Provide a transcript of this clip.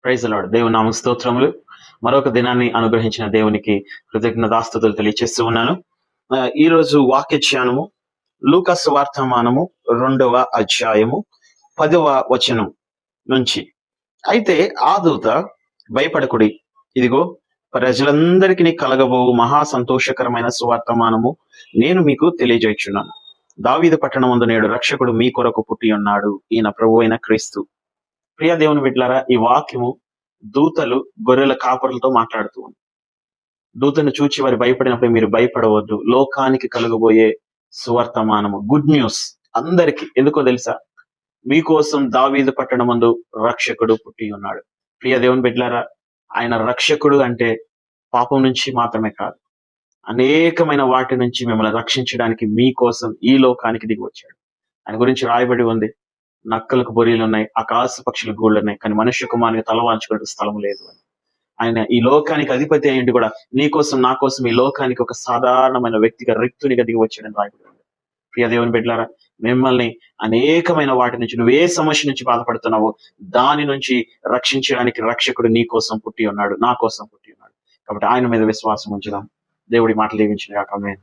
Praise the lord. దేవుని నామముకు స్తోత్రములు. మరొక దినాన్ని అనుగ్రహించిన దేవునికి కృతజ్ఞతాస్తుతులు తెలియజేస్తూ ఉన్నాను. ఈ రోజు వాక్య ధ్యానము లూకా సువార్తమానము 2వ అధ్యాయము 10వ వచనం నుంచి. అయితే ఆ దూత, భయపడకుడి, ఇదిగో ప్రజలందరికీ కలగబోవు మహా సంతోషకరమైన సువార్తమానము నేను మీకు తెలియజేయుచున్నాను. దావీదు పట్టణమందు నేడు రక్షకుడు మీ కొరకు పుట్టి ఉన్నాడు, ఈయన ప్రభువైన క్రీస్తు. ప్రియ దేవుని బిడ్డలారా, ఈ వాక్యము దూతలు గొర్రెల కాపరులతో మాట్లాడుతూ ఉంది. దూతను చూచి వారు భయపడినప్పుడు మీరు భయపడవద్దు, లోకానికి కలుగబోయే సువర్తమానము, గుడ్ న్యూస్ అందరికి. ఎందుకో తెలుసా? మీకోసం దావీదు పట్టణమందు రక్షకుడు పుట్టి ఉన్నాడు. ప్రియ దేవుని బిడ్డలారా, ఆయన రక్షకుడు అంటే పాపం నుంచి మాత్రమే కాదు, అనేకమైన వాటి నుంచి మిమ్మల్ని రక్షించడానికి మీకోసం ఈ లోకానికి దిగి వచ్చాడు. ఆయన గురించి రాయబడి ఉంది, నక్కలకు బొరీలు ఉన్నాయి, ఆకాశ పక్షులకు గూళ్ళు ఉన్నాయి, కానీ మనుష్య కుమారునికి తలవాల్చుకునే స్థలం లేదు అని. ఆయన ఈ లోకానికి అధిపతి అయ్యింది కూడా నీ కోసం నా కోసం ఈ లోకానికి ఒక సాధారణమైన వ్యక్తిగా రిక్తునిగా దిగి వచ్చాడని రాయబడి ఉంది. ప్రియ దేవుని బిడ్డలారా, మిమ్మల్ని అనేకమైన వాటి నుంచి, నువ్వు ఏ సమస్య నుంచి బాధపడుతున్నావో దాని నుంచి రక్షించడానికి రక్షకుడు నీ కోసం పుట్టి ఉన్నాడు, నా కోసం పుట్టి ఉన్నాడు. కాబట్టి ఆయన మీద విశ్వాసం ఉంచుదాం. దేవుడి మాటలు దీవించిన గాక. ఆమేన్.